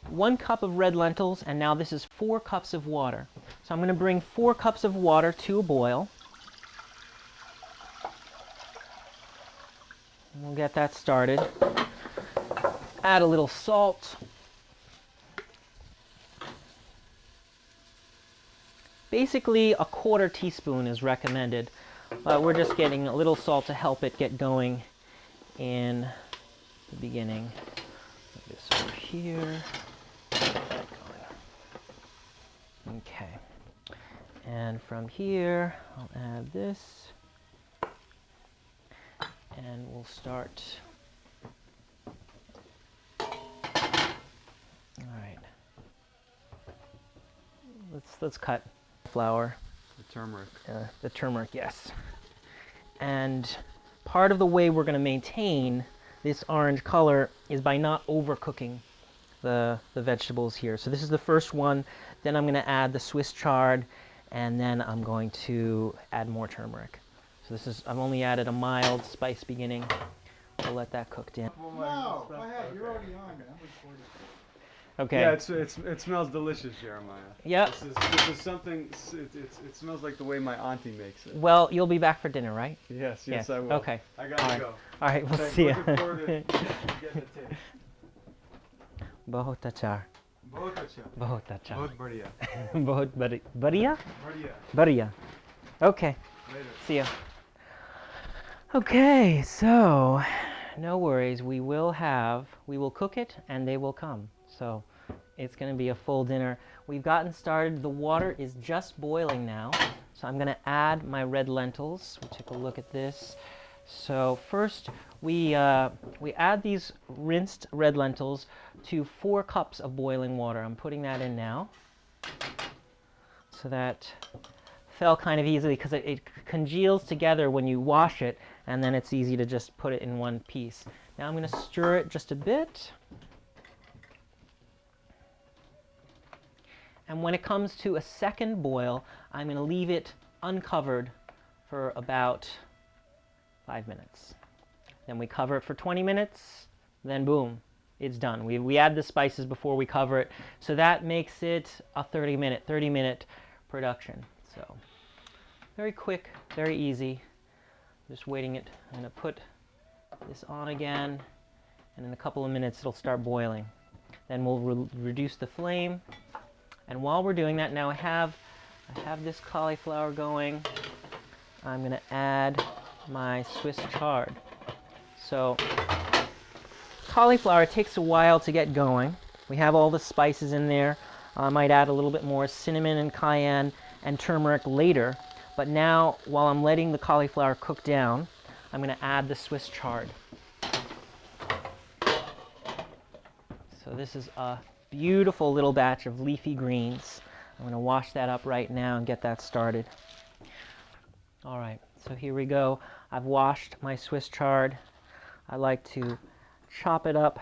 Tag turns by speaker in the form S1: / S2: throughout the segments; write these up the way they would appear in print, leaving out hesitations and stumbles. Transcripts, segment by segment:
S1: 1 cup of red lentils, and now this is 4 cups of water. So I'm going to bring 4 cups of water to a boil. We'll get that started. Add a little salt. Basically, a 1/4 teaspoon is recommended. We're just getting a little salt to help it get going in the beginning. Put this over here. Okay. And from here, I'll add this. And we'll start. All right. Let's cut flour.
S2: The turmeric.
S1: The turmeric, yes. And part of the way we're going to maintain this orange color is by not overcooking the vegetables here. So this is the first one. Then I'm going to add the Swiss chard, and then I'm going to add more turmeric. So this is, I've only added a mild spice beginning. We'll let that cook down.
S3: No, go ahead. You're already on, man. I'm recording.
S1: Okay.
S2: Yeah, it smells delicious, Jeremiah.
S1: Yep.
S2: This is something. It smells like the way my auntie makes it.
S1: Well, you'll be back for dinner, right?
S2: Yes, I will.
S1: Okay.
S2: I gotta go.
S1: All right, we'll
S2: Thanks.
S1: see you.
S2: Looking forward to getting the taste.
S1: Bahut achar.
S2: Bahut acha.
S1: Bahut achar.
S2: Bahut badhiya.
S1: Bahut badhiya. Badhiya?
S2: Badhiya.
S1: Badhiya. Okay.
S2: Later.
S1: See ya. Okay, so no worries. We will cook it and they will come. So it's going to be a full dinner. We've gotten started. The water is just boiling now. So I'm going to add my red lentils. We'll take a look at this. So first we add these rinsed red lentils to 4 cups of boiling water. I'm putting that in now. So that fell kind of easily because it congeals together when you wash it, and then it's easy to just put it in one piece. Now I'm going to stir it just a bit. And when it comes to a second boil, I'm going to leave it uncovered for about 5 minutes. Then we cover it for 20 minutes, then boom, it's done. We add the spices before we cover it, so that makes it a 30-minute production. So very quick, very easy. Just waiting it. I'm going to put this on again, and in a couple of minutes it'll start boiling. Then we'll reduce the flame. And while we're doing that, now I have this cauliflower going. I'm going to add my Swiss chard. So cauliflower takes a while to get going. We have all the spices in there. I might add a little bit more cinnamon and cayenne and turmeric later. But now, while I'm letting the cauliflower cook down, I'm going to add the Swiss chard. So this is a beautiful little batch of leafy greens. I'm going to wash that up right now and get that started. All right, so here we go. I've washed my Swiss chard. I like to chop it up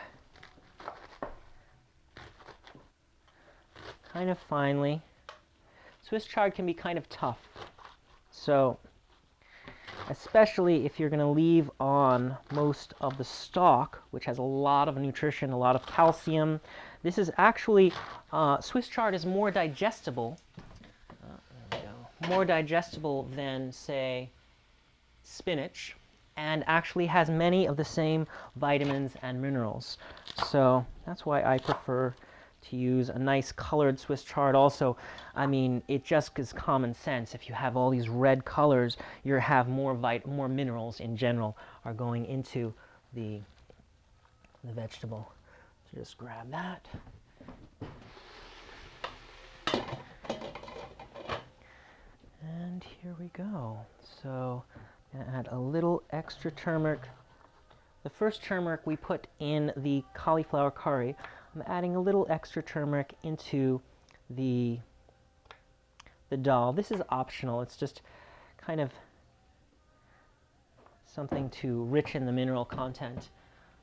S1: kind of finely. Swiss chard can be kind of tough. So, especially if you're going to leave on most of the stalk, which has a lot of nutrition, a lot of calcium. This is actually, Swiss chard is more digestible, more digestible than, say, spinach, and actually has many of the same vitamins and minerals. So that's why I prefer to use a nice colored Swiss chard. Also, I mean, it just is common sense. If you have all these red colors, you have more minerals in general are going into the vegetable. So just grab that. And here we go. So I'm going to add a little extra turmeric. The first turmeric we put in the cauliflower curry. I'm adding a little extra turmeric into the dal. This is optional. It's just kind of something to richen the mineral content.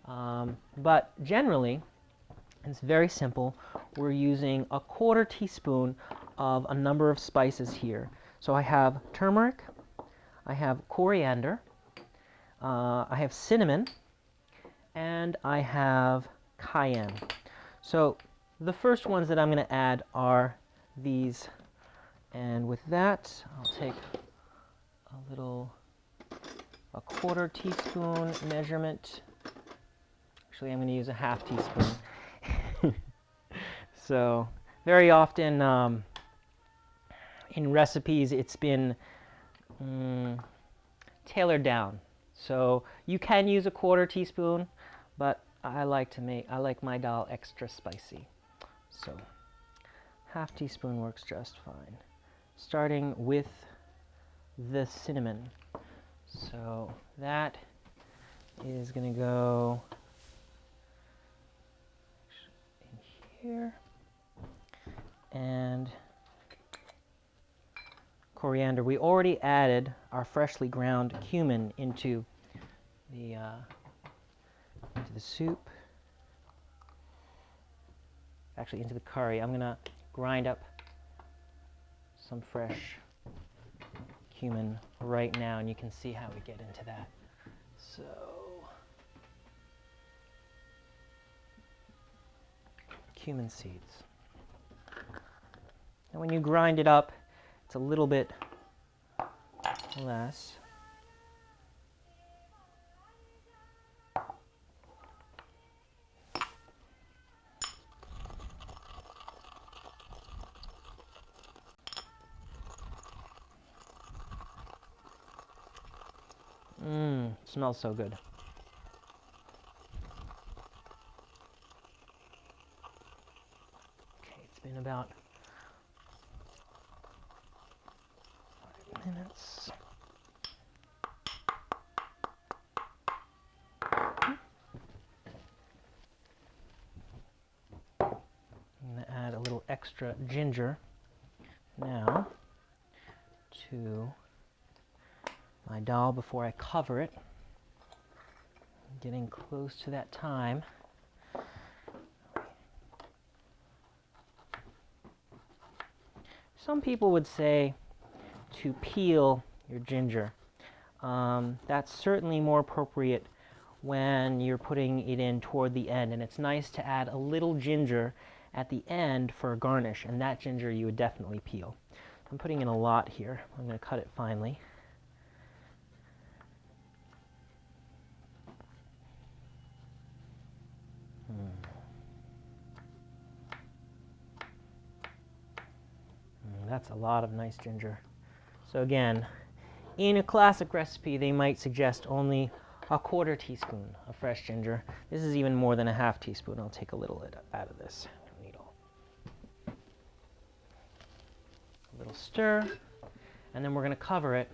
S1: But generally, it's very simple. We're using a 1/4 teaspoon of a number of spices here. So I have turmeric, I have coriander, I have cinnamon, and I have cayenne. So the first ones that I'm going to add are these. And with that, I'll take a quarter teaspoon measurement. Actually, I'm going to use a half teaspoon. So very often in recipes, it's been tailored down. So you can use a quarter teaspoon, but I like my dal extra spicy. So half teaspoon works just fine. Starting with the cinnamon. So that is going to go in here. And coriander. We already added our freshly ground cumin into the soup. Actually, into the curry. I'm going to grind up some fresh cumin right now, and you can see how we get into that. So, cumin seeds. And when you grind it up, it's a little bit less. Smells so good. Okay, it's been about 5 minutes. I'm going to add a little extra ginger now to my dal before I cover it. Getting close to that time. Some people would say to peel your ginger. That's certainly more appropriate when you're putting it in toward the end, and it's nice to add a little ginger at the end for a garnish, and that ginger you would definitely peel. I'm putting in a lot here. I'm going to cut it finely. That's a lot of nice ginger. So again, in a classic recipe, they might suggest only a quarter teaspoon of fresh ginger. This is even more than a half teaspoon. I'll take a little out of this. I don't need all. A little stir, and then we're going to cover it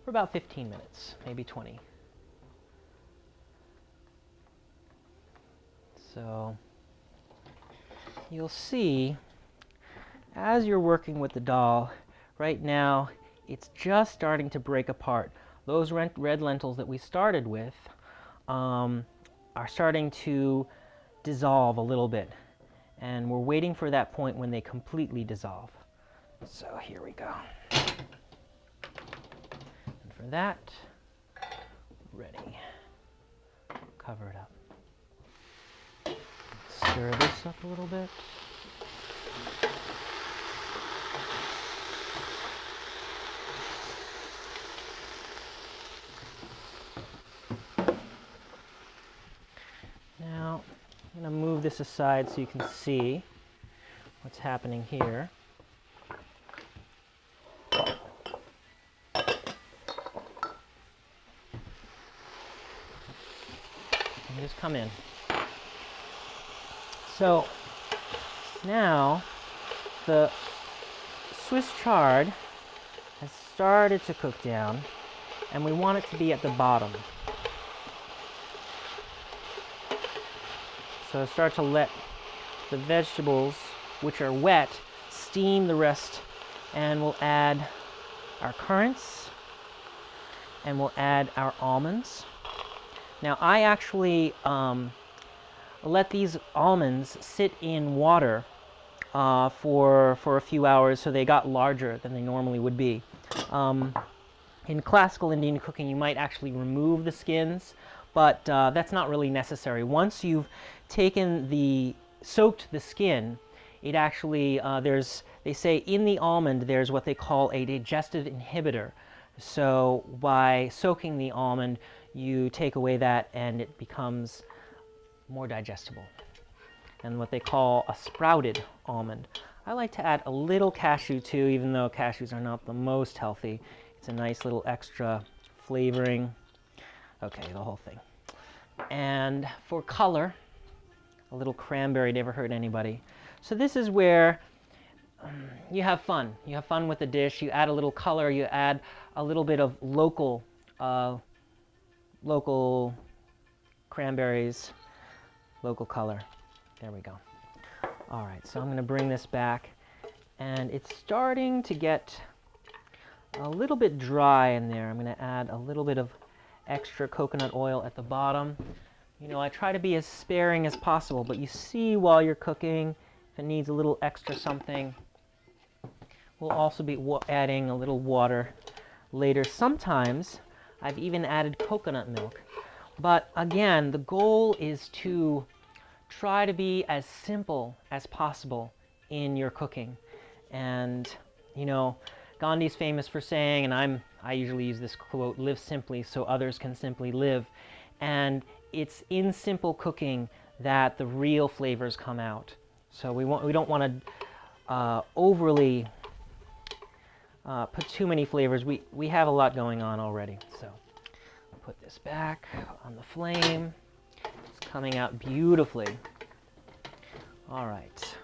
S1: for about 15 minutes, maybe 20. So you'll see, as you're working with the dal, right now it's just starting to break apart. Those red lentils that we started with are starting to dissolve a little bit, and we're waiting for that point when they completely dissolve. So here we go. And for that, ready. Cover it up. Stir this up a little bit. Now, I'm going to move this aside so you can see what's happening here. And just come in. So now the Swiss chard has started to cook down, and we want it to be at the bottom. So start to let the vegetables, which are wet, steam the rest, and we'll add our currants, and we'll add our almonds. Now I actually let these almonds sit in water for a few hours so they got larger than they normally would be. In classical Indian cooking, you might actually remove the skins, but that's not really necessary. Once you've taken the soaked the skin, it actually, they say in the almond there's what they call a digestive inhibitor. So by soaking the almond, you take away that and it becomes more digestible. And what they call a sprouted almond. I like to add a little cashew too, even though cashews are not the most healthy. It's a nice little extra flavoring. Okay, the whole thing. And for color, a little cranberry never hurt anybody. So this is where you have fun. You have fun with the dish. You add a little color. You add a little bit of local cranberries, local color. There we go. All right, so I'm going to bring this back, and it's starting to get a little bit dry in there. I'm going to add a little bit of extra coconut oil at the bottom. You know, I try to be as sparing as possible, but you see while you're cooking, if it needs a little extra something, we'll also be adding a little water later. Sometimes I've even added coconut milk. But again, the goal is to try to be as simple as possible in your cooking. And, you know, Gandhi's famous for saying, and I usually use this quote, live simply so others can simply live. And it's in simple cooking that the real flavors come out. So we don't want to overly put too many flavors. We have a lot going on already. So I'll put this back on the flame. It's coming out beautifully. All right.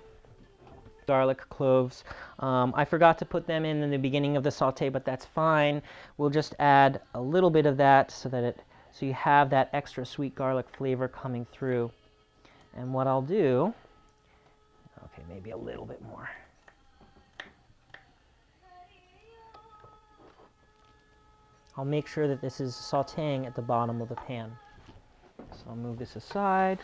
S1: Garlic cloves. I forgot to put them in the beginning of the saute, but that's fine. We'll just add a little bit of that so you have that extra sweet garlic flavor coming through. And what I'll do, okay, maybe a little bit more. I'll make sure that this is sauteing at the bottom of the pan. So I'll move this aside.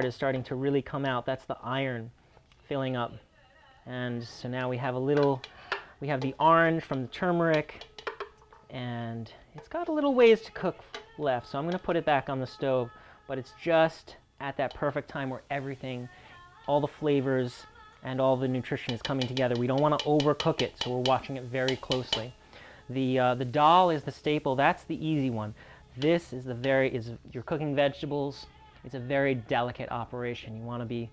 S1: Is starting to really come out. That's the iron filling up. And so now we have the orange from the turmeric, and it's got a little ways to cook left. So I'm going to put it back on the stove, but it's just at that perfect time where everything, all the flavors and all the nutrition is coming together. We don't want to overcook it, so we're watching it very closely. The dal is the staple. That's the easy one. This is you're cooking vegetables. It's a very delicate operation. You want to be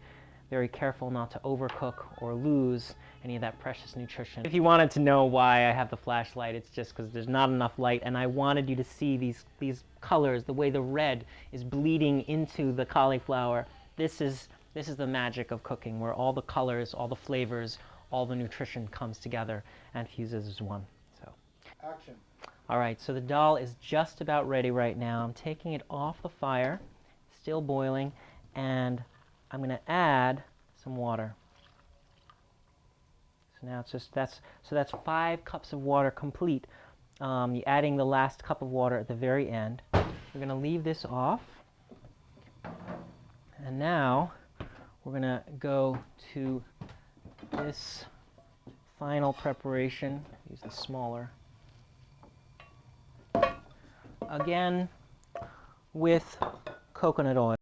S1: very careful not to overcook or lose any of that precious nutrition. If you wanted to know why I have the flashlight, it's just because there's not enough light, and I wanted you to see these colors, the way the red is bleeding into the cauliflower. This is the magic of cooking, where all the colors, all the flavors, all the nutrition comes together and fuses as one. So,
S3: Action.
S1: All right, so the dal is just about ready right now. I'm taking it off the fire. Still boiling, and I'm going to add some water. So now it's just that's 5 cups of water complete. You're adding the last cup of water at the very end. We're going to leave this off, and now we're going to go to this final preparation. Use the smaller. Again with coconut oil.